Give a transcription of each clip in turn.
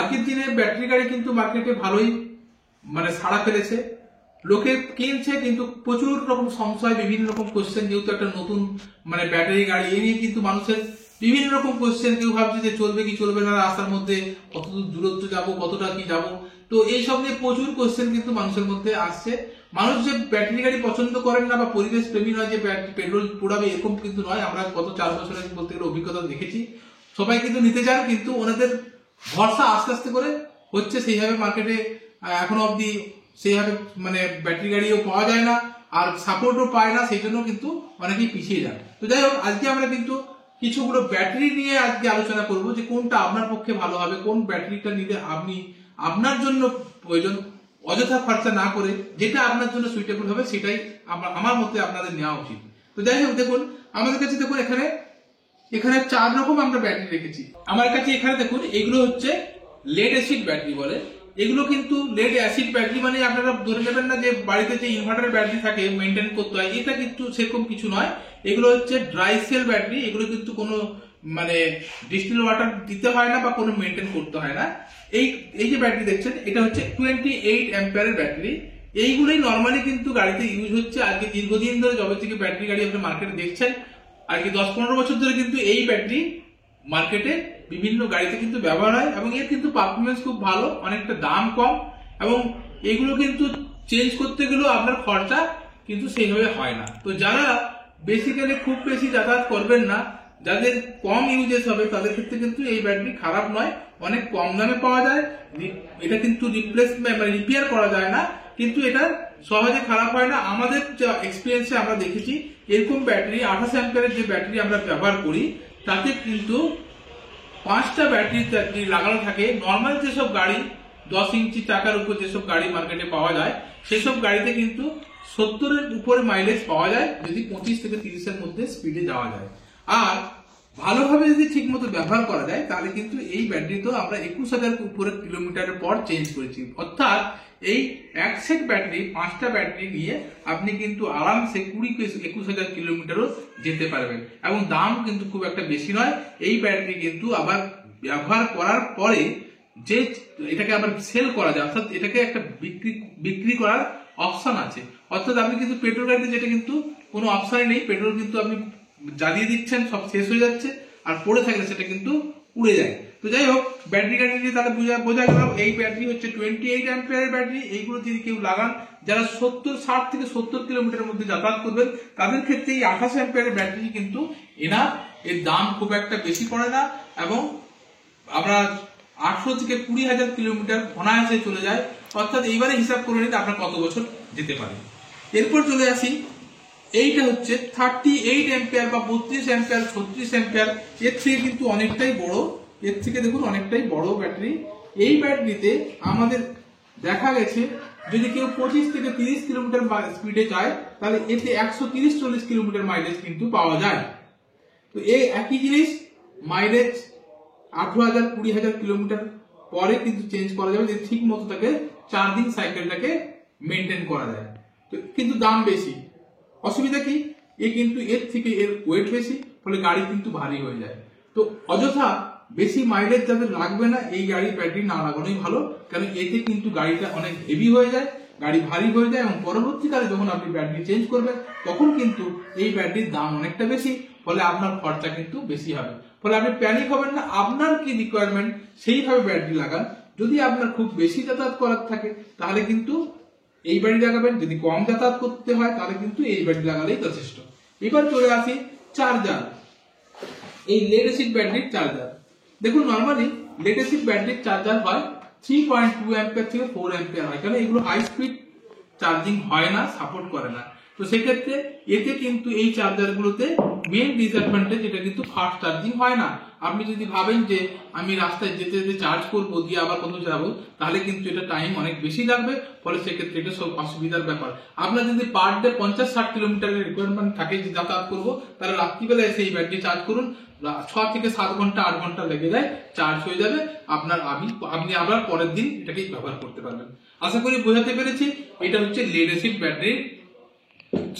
আজকের দিনে ব্যাটারি গাড়ি কিন্তু মার্কেটে ভালোই মানে সাড়া ফেলেছে, লোকে কিনছে, কিন্তু প্রচুর রকম সংশয়, বিভিন্ন রকম কোশ্চেন, যেহেতু একটা নতুন মানে ব্যাটারি গাড়ি, এই নিয়ে কিন্তু মানুষের বিভিন্ন রকম কোশ্চেন। কেউ ভাবছে যে চলবে কি চলবে না, রাস্তার মধ্যে কত দূরত্ব যাবো, কতটা কি যাবো, তো এইসব নিয়ে প্রচুর কোশ্চেন কিন্তু মানুষের মধ্যে আসছে। মানুষ যে ব্যাটারি গাড়ি পছন্দ করেন না বা পরিবেশ প্রেমী নয়, যে পেট্রোল পোড়াবে এরকম কিন্তু নয়। আমরা গত 4 বছরের বলতে গেলে অভিজ্ঞতা দেখেছি, সবাই কিন্তু নিতে চান, কিন্তু ওনাদের ভরসা আস্তে আস্তে করে হচ্ছে, সেইভাবে মার্কেটে এখনো অব্দি সেইভাবে মানে ব্যাটারি গাড়িও পাওয়া যায় না, আর সাপোর্টও পায় না, সেই জন্য কিন্তু অনেকেই পিছিয়ে যান। তো যাই হোক, আজকে আমরা কিন্তু কিছুগুলো ব্যাটারি নিয়ে আজকে আলোচনা করব, যে কোনটা আপনার পক্ষে ভালো হবে, কোন ব্যাটারিটা নিলে আপনি আপনার জন্য প্রয়োজন, অযথা খরচা না করে যেটা আপনার জন্য সুইটেবল হবে সেটাই আমার মতে আপনাদের নেওয়া উচিত। তো যাই হোক, দেখুন আমাদের কাছে, দেখুন এখানে 4 রকম আমরা ব্যাটারি রেখেছি আমার কাছে। এখানে দেখুন, এগুলো হচ্ছে লেড অ্যাসিড ব্যাটারি বলে। এগুলো কিন্তু লেড অ্যাসিড ব্যাটারি মানে আপনারা ধরে নেবেন না যে বাড়িতে যে ইনভার্টার ব্যাটারি থাকে মেনটেন করতে হয়, এটা কিন্তু সেরকম কিছু নয়। এগুলো হচ্ছে ড্রাই সেল ব্যাটারি, এগুলো কিন্তু কোনো মানে ডিস্টিল ওয়াটার দিতে হয় না বা কোনো মেনটেন করতে হয় না। এই যে ব্যাটারি দেখছেন, এটা হচ্ছে 28 অ্যাম্পিয়ারের ব্যাটারি। এইগুলোই নর্মালি কিন্তু গাড়িতে ইউজ হচ্ছে আজকে দীর্ঘদিন ধরে, যবে থেকে ব্যাটারি গাড়ি আপনি মার্কেটে দেখছেন, আর কি 10-15 বছর ধরে কিন্তু এই ব্যাটারি মার্কেটে বিভিন্ন গাড়িতে কিন্তু ব্যবহার হয়, এবং এর কিন্তু পারফরমেন্স খুব ভালো, অনেকটা দাম কম, এবং এগুলো কিন্তু চেঞ্জ করতে গেলেও আপনার খরচা কিন্তু সেইভাবে হয় না। তো যারা বেসিক্যালি খুব বেশি যাতায়াত করবেন না, যাদের কম ইউজেস হবে, তাদের ক্ষেত্রে কিন্তু এই ব্যাটারি খারাপ নয়, অনেক কম দামে পাওয়া যায়। এটা কিন্তু রিপ্লেসমেন্ট মানে রিপেয়ার করা যায় না, কিন্তু এটা সহজে খারাপ হয় না। আমাদের এক্সপিরিয়েন্সে আমরা দেখেছি, এরকম ব্যাটারি 28 অ্যাম্পিয়ারের যে ব্যাটারি আমরা ব্যবহার করি, তাতে কিন্তু 5টা ব্যাটারি লাগানো থাকে। নর্মাল যেসব গাড়ি 10 ইঞ্চি চাকার উপর যেসব গাড়ি মার্কেটে পাওয়া যায়, সেসব গাড়িতে কিন্তু 70-এর উপরে মাইলেজ পাওয়া যায়, যদি 25 থেকে 30-এর মধ্যে স্পিডে যাওয়া যায়। আর ভালোভাবে যদি ঠিক মতো ব্যবহার করা যায়, তাহলে কিন্তু এই ব্যাটারি তো আমরা 21,000 উপরে কিলোমিটারের পর চেঞ্জ করেছি। অর্থাৎ এই এক সেট ব্যাটারি, 5টা ব্যাটারি নিয়ে আপনি কিন্তু আরামসে 20-21,000 কিলোমিটারও যেতে পারবেন, এবং দাম কিন্তু খুব একটা বেশি নয়। এই ব্যাটারি কিন্তু আবার ব্যবহার করার পরে যে এটাকে আবার সেল করা যায়, অর্থাৎ এটাকে একটা বিক্রি করার অপশন আছে। অর্থাৎ আপনি কিন্তু পেট্রোল গাড়িতে যেটা কিন্তু কোনো অপশনই নেই, পেট্রোল কিন্তু আপনি জ্বালিয়ে দিচ্ছেন, সব শেষ হয়ে যাচ্ছে, আর পড়ে থাকলে সেটা কিন্তু উড়ে যায়। তো যাই হোক, ব্যাটারি গাড়ি নিয়ে তাহলে বোঝা গেল, এই ব্যাটারি হচ্ছে 28 অ্যাম্পিয়ারের ব্যাটারি। এইগুলো যদি কেউ লাগান, যারা 60 থেকে 70 কিলোমিটারের মধ্যে যাতায়াত করবেন, তাদের ক্ষেত্রে এই 28 অ্যাম্পিয়ারের ব্যাটারি কিন্তু এনাফ। এর দাম খুব একটা বেশি পড়ে না, এবং আমরা 800 থেকে 20,000 কিলোমিটার অনায়াসে চলে যায়। অর্থাৎ এইবারে হিসাব করে নিতে আপনার কত বছর যেতে পারে। এরপর চলে আসি, এইটা হচ্ছে 38 অ্যাম্পিয়ার বা 32 অ্যাম্পিয়ার, 36 অ্যাম্পিয়ার। এর থেকে কিন্তু অনেকটাই বড়, এর থেকে দেখুন অনেকটাই বড় ব্যাটারি। এই ব্যাটারিতে আমাদের দেখা গেছে, যদি কেউ 25 থেকে 30 কিলোমিটার স্পিডে যায়, তাহলে এতে 130-140 কিলোমিটার মাইলেজ কিন্তু পাওয়া যায়। তো এই একই জিনিস মাইলেজ 18,000-20,000 কিলোমিটার পরে কিন্তু চেঞ্জ করা যাবে, যদি ঠিক মতো তাকে চার্জিং সাইকেলটাকে মেনটেন করা যায়। তো কিন্তু দাম বেশি। অসুবিধা কি, কিন্তু এর থেকে এর ওয়েট বেশি, ফলে গাড়ি কিন্তু ভারী হয়ে যায়। তো অযথা বেশি মাইলেজ যাদের লাগবে না, এই গাড়ির ব্যাটারি না লাগানোই ভালো, কারণ এতে কিন্তু গাড়িটা অনেক হেভি হয়ে যায়, গাড়ি ভারী হয়ে যায়, এবং পরবর্তীকালে যখন আপনি ব্যাটারি চেঞ্জ করবেন, তখন কিন্তু এই ব্যাটারির দাম অনেকটা বেশি, ফলে আপনার খরচা কিন্তু বেশি হবে। ফলে আপনি প্যানিক হবেন না, আপনার কি রিকোয়ারমেন্ট সেইভাবে ব্যাটারি লাগান। যদি আপনার খুব বেশি যাতায়াত করার থাকে, তাহলে কিন্তু এই ব্যাটারি লাগাবেন, যদি কম যাতায়াত করতে হয় তাহলে কিন্তু এই ব্যাটারি লাগালেই যথেষ্ট। এবার চলে আসি চার্জার, এই লেড অ্যাসিড ব্যাটারির চার্জার। দেখুন, নর্মালি লেড অ্যাসিড ব্যাটারির চার্জার হয় 3.2 অ্যাম্পিয়ার থেকে 4 অ্যাম্পিয়ার হয়, কারণ এগুলো হাই স্পিড চার্জিং হয় না, সাপোর্ট করে না। তো সেক্ষেত্রে এতে কিন্তু এই চার্জারগুলোতে মেন ডিসঅ্যাডভান্টেজ, এটা কিন্তু ফাস্ট চার্জিং হয় না। আপনি যদি ভাবেন যে আমি রাস্তায় যেতে যেতে চার্জ করবো দিয়ে আবার কোথাও যাবো, তাহলে কিন্তু এটা টাইম অনেক বেশি লাগবে, ফলে সেক্ষেত্রে এটা সব অসুবিধার ব্যাপার। আপনার যদি পার ডে 50-60 কিলোমিটারের রিকোয়ারমেন্ট থাকে যে যাতায়াত করবো, তাহলে রাত্রিবেলা এসে এই ব্যাটারি চার্জ করুন, 6 থেকে 7 ঘন্টা 8 ঘন্টা লেগে যায়, চার্জ হয়ে যাবে আপনি আবার পরের দিন এটাকে ব্যবহার করতে পারবেন। আশা করি বোঝাতে পেরেছি। এটা হচ্ছে লেড অ্যাসিড ব্যাটারির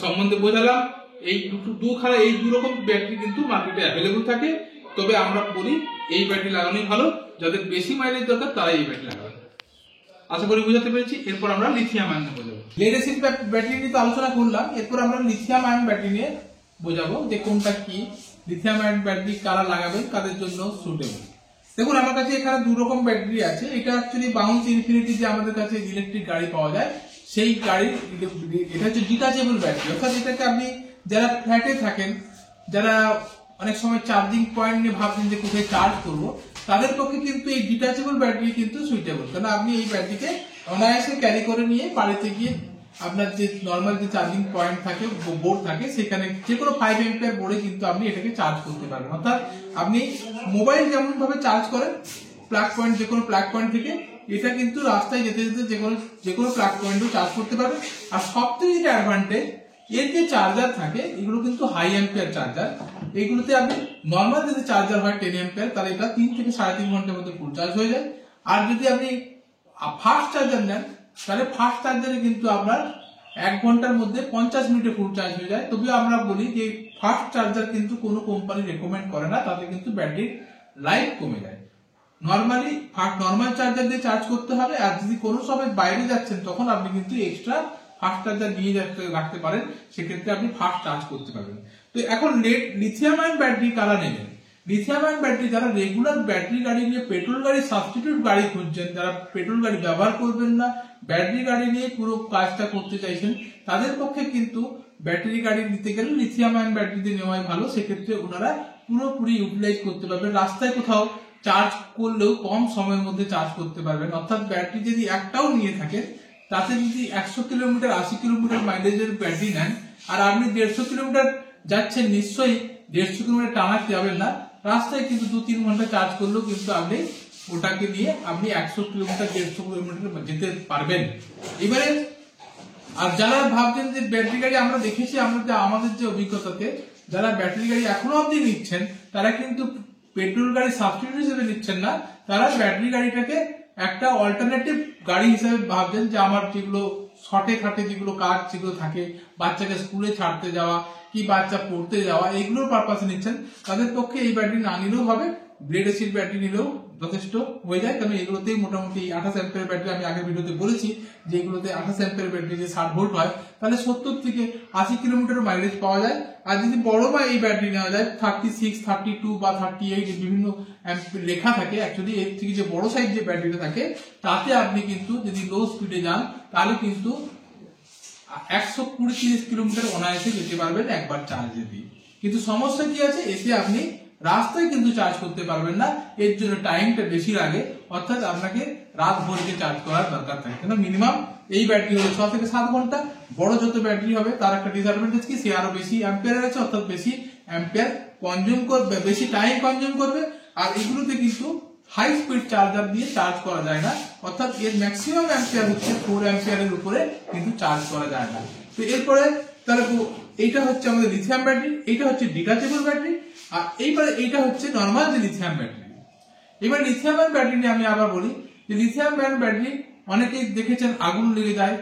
সম্বন্ধে বোঝালাম। এই দু রকম ব্যাটারি কিন্তু মার্কেটে অ্যাভেলেবল থাকে, তবে আমরা বলি এই ব্যাটারি লাগানোই ভালো, যাদের বেশি মাইলেজ দরকার তারা এই ব্যাটারি লাগাবেন। আশা করি বুঝাতে পেরেছি। এরপর আমরা লিথিয়াম আয়ন বোঝাবো। লেড অ্যাসিড ব্যাটারি নিয়ে তো আলোচনা করলাম, এরপর আমরা লিথিয়াম আয়ন ব্যাটারি নিয়ে বোঝাবো যে কোনটা কি, লিথিয়াম আয়ন ব্যাটারি কারা লাগাবেন, কাদের জন্য সুটেবল। দেখুন আমার কাছে এখানে দু রকম ব্যাটারি আছে। এটা অ্যাকচুয়ালি বাউন্স ইনফিনিটি যে আমাদের কাছে ইলেকট্রিক গাড়ি পাওয়া যায় সেই গাড়ির, এটা হচ্ছে ডিটাচেবল ব্যাটারি, অর্থাৎ এটাকে আপনি যারা ফ্ল্যাটে থাকেন, যারা অনেক সময় চার্জিং পয়েন্ট নিয়ে ভাবছেন যে কোথায় চার্জ করবো, তাদের পক্ষে কিন্তু এই ডিটাচেবল ব্যাটারি কিন্তু সুইটেবল। কারণ আপনি এই ব্যাটারিকে অনায়াসে ক্যারি করে নিয়ে বাড়িতে গিয়ে আপনার যে নর্মাল যে চার্জিং পয়েন্ট থাকে, বোর্ড থাকে, সেখানে যে কোনো 5 অ্যাম্পিয়ার বোর্ডে কিন্তু আপনি এটাকে চার্জ করতে পারবেন। অর্থাৎ আপনি মোবাইল যেমন ভাবে চার্জ করেন প্লাগ পয়েন্ট, যে কোনো প্লাগ পয়েন্ট থেকে, এটা কিন্তু রাস্তায় যেতে যেতে যে কোনো প্লাগ পয়েন্টও চার্জ করতে পারবেন। আর সবথেকে যেটা অ্যাডভান্টেজ, এর যে চার্জার থাকে এগুলো কিন্তু হাই অ্যাম্পিয়ার চার্জার। এইগুলোতে আপনি নর্মাল যদি চার্জার হয় 10 অ্যাম্পিয়ার, তাহলে এটা 3 থেকে 3.5 ঘন্টার মধ্যে ফুল চার্জ হয়ে যায়। আর যদি আপনি ফাস্ট চার্জার নেন, তাহলে ফাস্ট চার্জারে কিন্তু আপনার 1 ঘন্টার মধ্যে 50 মিনিটে ফুল চার্জ হয়ে যায়। তবে আমরা বলি যে ফাস্ট চার্জার কিন্তু কোনো কোম্পানি রেকমেন্ড করে না, তাতে কিন্তু ব্যাটারির লাইফ কমে যায়। নর্মালি নর্মাল চার্জার দিয়ে চার্জ করতে হবে। আর যদি কোনো সময় বাইরে যাচ্ছেন তখন আপনি কিন্তু এক্সট্রা ফাস্ট চার্জার নিয়ে রাখতে পারেন, সেক্ষেত্রে আপনি ফাস্ট চার্জ করতে পারবেন। তো এখন লিথিয়াম আয়ন ব্যাটারি কারা নেবেন? লিথিয়াম আয়ন ব্যাটারি যারা রেগুলার ব্যাটারি গাড়ি নিয়ে পেট্রোল গাড়ি সাবস্টিটিউট গাড়ি খুঁজছেন, যারা পেট্রোল গাড়ি ব্যবহার করবেন না, ব্যাটারি গাড়ি নিয়ে পুরো কাজটা করতে চাইছেন, তাদের পক্ষে কিন্তু ব্যাটারি গাড়ি নিতে গেলে লিথিয়াম আয়ন ব্যাটারি দিয়ে নেওয়াই ভালো। সেক্ষেত্রে ওনারা পুরোপুরি ইউটিলাইজ করতে পারবেন, রাস্তায় কোথাও চার্জ করলেও কম সময়ের মধ্যে চার্জ করতে পারবেন। অর্থাৎ ব্যাটারি যদি একটাও নিয়ে থাকেন, তাতে যদি 100 কিলোমিটার 80 কিলোমিটার মাইলেজের ব্যাটারি নেন, আর আপনি 150 কিলোমিটার যাচ্ছেন, নিশ্চয়ই 150 কিলোমিটার টানা যাবেন না, রাস্তায় কিন্তু 2-3 ঘন্টা চার্জ করলেও কিন্তু আপনি ওটাকে নিয়ে আপনি 100 কিলোমিটার 150 কিলোমিটার যেতে পারবেন। এবারে আর যারা ভাবছেন যে ব্যাটারি গাড়ি, আমরা দেখেছি আমাদের যে অভিজ্ঞতাতে, যারা ব্যাটারি গাড়ি এখনো অবধি নিচ্ছেন তারা কিন্তু পেট্রোল গাড়ি সাবস্টিটিউট হিসেবে নিচ্ছেন না, তারা ব্যাটারি গাড়িটাকে একটা অল্টারনেটিভ গাড়ি হিসেবে ভাবছেন যে আমার যেগুলো শর্টে খাটে যেগুলো কাজ যেগুলো থাকে, বাচ্চাকে স্কুলে ছাড়তে যাওয়া কি বাচ্চা পড়তে যাওয়া, এইগুলোর পারপাসে নিচ্ছেন। তাদের পক্ষে এই ব্যাটারি না নিলেও হবে, ব্লেড অ্যাসিড ব্যাটারি নিলেও যথেষ্ট হয়ে যায়। কারণ এগুলোতেই মোটামুটি 28 অ্যাম্পিয়ার ব্যাটারি, আমি আগের ভিডিওতে বলেছি যে এগুলোতে 28 অ্যাম্পিয়ার ব্যাটারি যে 60 ভোল্ট হয়, তাহলে 70 থেকে 80 কিলোমিটার মাইলেজ পাওয়া যায়। আর যদি বড় বা এই ব্যাটারি নেওয়া যায় 36, 32 বা 38 বিভিন্ন লেখা থাকে, অ্যাকচুয়ালি এর থেকে যে বড় সাইজ যে ব্যাটারিটা থাকে, তাতে আপনি কিন্তু যদি লো স্পিডে যান তাহলে কিন্তু 120-130 কিলোমিটার অনায়াসে যেতে পারবেন একবার চার্জে দিয়ে। কিন্তু সমস্যা কি আছে, এতে আপনি রাস্তায় কিন্তু চার্জ করতে পারবেন না, এর জন্য টাইমটা বেশি লাগে। অর্থাৎ আপনাকে রাত ভোরকে চার্জ করার দরকার থাকে। কেন মিনিমাম এই ব্যাটারি হলো 6 থেকে 7 ঘন্টা। বড় যত ব্যাটারি হবে তার একটা ডিসঅ্যাডভান্টেজ কি, সে আরো বেশি অ্যাম্পিয়ার আছে, অর্থাৎ বেশি অ্যাম্পিয়ার কনজিউম করবে, বেশি টাইম কনজিউম করবে। আর এগুলোতে কিন্তু হাই স্পিড চার্জার দিয়ে চার্জ করা যায় না, অর্থাৎ এর ম্যাক্সিমাম অ্যাম্পিয়ার হচ্ছে 4 অ্যাম্পিয়ারের উপরে কিন্তু চার্জ করা যায় না। তো এরপরে তাহলে এইটা হচ্ছে আমাদের লিথিয়াম ব্যাটারি, এইটা হচ্ছে ডিটাচেবল ব্যাটারি, আর এইবারে এইটা হচ্ছে নর্মাল যে লিথিয়াম ব্যাটারি। এবার লিথিয়াম আয়ন ব্যাটারি নিয়ে আমি আবার বলি যে লিথিয়াম আয়ন ব্যাটারি অনেকেই দেখেছেন আগুন লেগে যায়।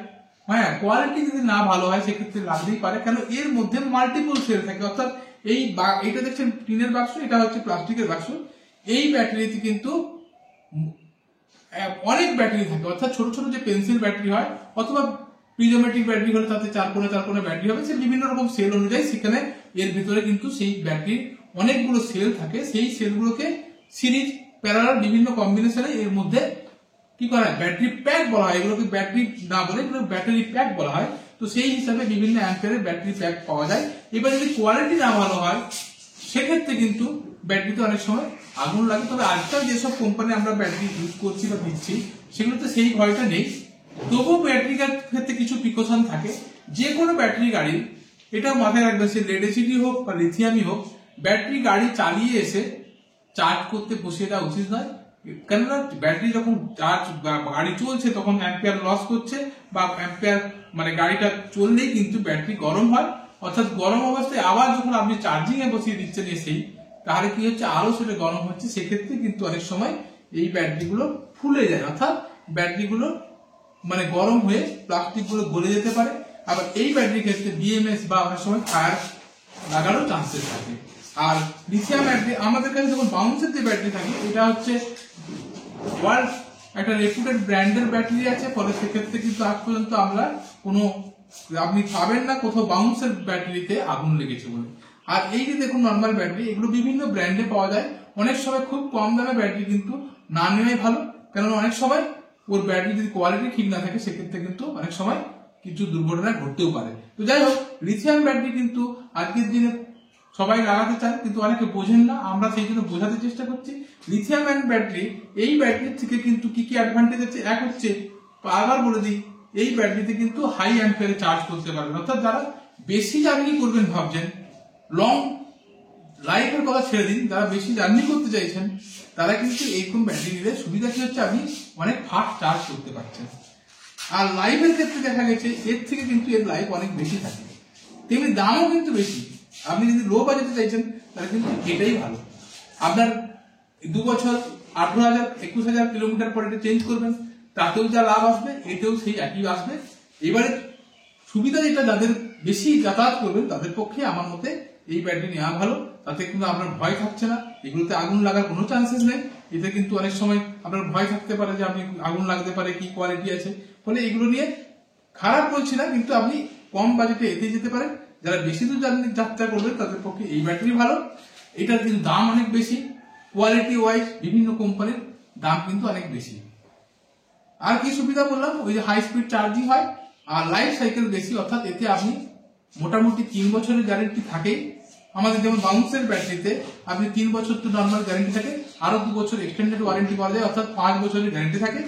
হ্যাঁ, কোয়ালিটি যদি না ভালো হয় সেক্ষেত্রে লাগতেই পারে, কেন এর মধ্যে মাল্টিপল সেল থাকে। অর্থাৎ এইটা দেখছেন টিনের বাক্স, এটা হচ্ছে প্লাস্টিকের বাক্স। এই ব্যাটারিতে কিন্তু অনেক ব্যাটারি থাকে, অর্থাৎ ছোট ছোট যে পেন্সিল ব্যাটারি হয় অথবা প্রিজমেটিক ব্যাটারি হলে তাতে 4 কোণে ব্যাটারি হবে, সে বিভিন্ন রকম সেল অনুযায়ী সেখানে এর ভিতরে কিন্তু সেই ব্যাটারির অনেকগুলো সেল থাকে। সেই সেলগুলোকে সিরিজ প্যারালাল বিভিন্ন কম্বিনেশনে এর মধ্যে কি করা হয়, ব্যাটারি প্যাক বলা হয়। এগুলোকে ব্যাটারি না বলে এগুলো ব্যাটারি প্যাক বলা হয়। তো সেই হিসাবে বিভিন্ন অ্যাম্পিয়ারের ব্যাটারি প্যাক পাওয়া যায়। এবার যদি কোয়ালিটি না ভালো হয় সেক্ষেত্রে কিন্তু ব্যাটারিতে অনেক সময় আগুন লাগে। তবে আজকাল যেসব কোম্পানি আমরা ব্যাটারি ইউজ করছি বা দিচ্ছি সেগুলোতে সেই ভয়টা নেই। তবুও ব্যাটারি ক্ষেত্রে কিছু প্রিকশন থাকে। যে কোনো ব্যাটারি গাড়ি, এটা মাথায় রাখবেন, সে লেড অ্যাসিডই হোক বা লিথিয়ামই হোক, ব্যাটারি গাড়ি চালিয়ে এসে চার্জ করতে বসে দেওয়া উচিত নয়। কেননা ব্যাটারি যখন চার্জ গাড়ি চলছে তখন অ্যাম্পিয়ার লস করছে, বা অ্যাম্পিয়ার মানে গাড়িটা চললেই কিন্তু ব্যাটারি গরম হয়। অর্থাৎ গরম অবস্থায় আবার যখন আপনি চার্জিং এ বসিয়ে দিচ্ছেন এসেই, তাহলে কি হচ্ছে, আরো সেটা গরম হচ্ছে। সেক্ষেত্রে কিন্তু অনেক সময় এই ব্যাটারি গুলো ফুলে যায়, অর্থাৎ ব্যাটারি গুলো মানে গরম হয়ে প্লাস্টিক গুলো গলে যেতে পারে। আবার এই ব্যাটারির ক্ষেত্রে বিএমএস বা অনেক সময় ফায়ার লাগারও চান্সেস থাকে। আর লিথিয়াম ব্যাটারি আমাদের কাছে যখন বাউন্সের যে ব্যাটারি থাকে, এটা হচ্ছে ওয়ার্ল্ড একটা রেপুটেড ব্র্যান্ডের ব্যাটারি আছে, ফলে সেক্ষেত্রে কিন্তু আজ পর্যন্ত আমরা কোনো আপনি পাবেন না কোথাও বাউন্সের ব্যাটারিতে আগুন লেগেছে বলে। আর এই যে দেখুন নর্মাল ব্যাটারি, এগুলো বিভিন্ন ব্র্যান্ডে পাওয়া যায়। অনেক সময় খুব কম দামে ব্যাটারি কিন্তু না নেওয়াই ভালো, কেননা অনেক সময় ওর ব্যাটারি যদি কোয়ালিটি ঠিক না থাকে সেক্ষেত্রে কিন্তু অনেক সময় কিছু দুর্ঘটনা ঘটতেও পারে। তো যাই হোক, লিথিয়াম ব্যাটারি কিন্তু আজকের দিনে সবাই লাগাতে চান, কিন্তু অনেকে বোঝেন না। আমরা সেই জন্য বোঝাতে চেষ্টা করছি। লিথিয়াম অ্যান্ড ব্যাটারি, এই ব্যাটারির থেকে কিন্তু কি কি অ্যাডভান্টেজ আছে। এক হচ্ছে, আবার বলে দিই, এই ব্যাটারিতে কিন্তু হাই অ্যাম্পিয়ারে চার্জ করতে পারবেন। অর্থাৎ যারা বেশি জার্নি করবেন ভাবছেন, লং লাইফের কথা ছেড়ে দিন, যারা বেশি জার্নি করতে চাইছেন তারা কিন্তু এইরকম ব্যাটারি নিলে সুবিধা কি হচ্ছে, আপনি অনেক ফাস্ট চার্জ করতে পারছেন। আর লাইফের ক্ষেত্রে দেখা গেছে এর থেকে কিন্তু এর লাইফ অনেক বেশি থাকে, তেমনি দামও কিন্তু বেশি। আপনি যদি লো বাজেটে চাইছেন তাহলে কিন্তু এটাই ভালো। আপনার 2 বছর 18,000 21,000 কিলোমিটার পর এটা চেঞ্জ করবেন, তাতেও যা লাভ আসবে এতেও সেই একই আসবে। এবারে সুবিধা যেটা, যাদের বেশি যাতায়াত করবেন তাদের পক্ষে আমার মতে এই ব্যাটারি নেওয়া ভালো। তাতে কিন্তু আপনার ভয় থাকছে না, এগুলোতে আগুন লাগার কোনো চান্সেস নেই। এতে কিন্তু অনেক সময় আপনার ভয় থাকতে পারে যে আপনি আগুন লাগতে পারে, কি কোয়ালিটি আছে। ফলে এগুলো নিয়ে খারাপ বলছি না, কিন্তু আপনি কম বাজেটে এতে যেতে পারেন। যারা বেশি দূর যাত্রা করবেন তাদের পক্ষে এই ব্যাটারি ভালো। এটার কিন্তু দাম অনেক বেশি, কোয়ালিটি ওয়াইজ বিভিন্ন কোম্পানির দাম কিন্তু অনেক বেশি। আর কি সুবিধা বললাম, ওই যে হাই স্পিড চার্জিং হয়, আর লাইফ সাইকেল বেশি। অর্থাৎ এতে আপনি মোটামুটি 3 বছরের গ্যারেন্টি থাকেই। আমাদের যেমন বাউন্সের ব্যাটারিতে আপনি 3 বছর তো নর্মাল গ্যারেন্টি থাকে, আরো 2 বছর এক্সটেন্ডেড ওয়ারেন্টি পাওয়া যায়, অর্থাৎ 5 বছরের গ্যারেন্টি থাকে।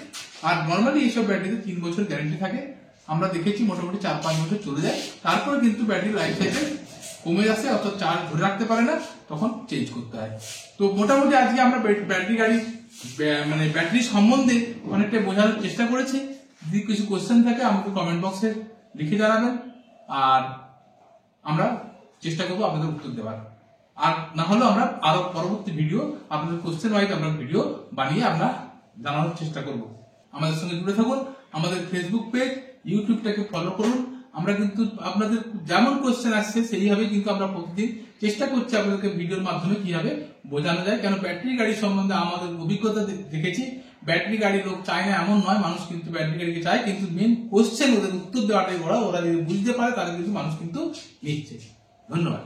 আর নর্মালি এইসব ব্যাটারিতে 3 বছর গ্যারেন্টি থাকে। আমরা দেখেছি মোটামুটি 4-5 বছর চলে যায়, তারপরে কিন্তু ব্যাটারি লাইফ সাইকেল কমে যাচ্ছে, অর্থাৎ চার্জ ধরে রাখতে পারে না, তখন চেঞ্জ করতে হয়। তো মোটামুটি আজকে আমরা ব্যাটারি গাড়ি মানে ব্যাটারি সম্বন্ধে অনেকটা বোঝানোর চেষ্টা করেছি। যদি কিছু কোশ্চেন থাকে আমাকে কমেন্ট বক্সে লিখে জানাবেন, আর আমরা চেষ্টা করবো আপনাদের উত্তর দেওয়ার। আর না হলেও আমরা আরো পরবর্তী ভিডিও আপনাদের কোশ্চেন ওয়াইজ আমরা ভিডিও বানিয়ে আমরা জানানোর চেষ্টা করব। আমাদের সঙ্গে জুড়ে থাকুন, আমাদের ফেসবুক পেজ, ইউটিউবটাকে ফলো করুন। আমরা কিন্তু আপনাদের যেমন কোশ্চেন আসছে সেইভাবে কিন্তু আমরা প্রতিদিন চেষ্টা করছি আপনাদেরকে ভিডিওর মাধ্যমে কিভাবে বোঝানো যায়। কেন ব্যাটারি গাড়ি সম্বন্ধে আমাদের অভিজ্ঞতা দেখেছি, ব্যাটারি গাড়ি লোক চায় না এমন নয়, মানুষ কিন্তু ব্যাটারি গাড়িকে চায়, কিন্তু মেন কোশ্চেন ওদের উত্তর দেওয়াটাই বড়। ওরা যদি বুঝতে পারে তাহলে কিন্তু মানুষ কিন্তু নিচ্ছে। ধন্যবাদ।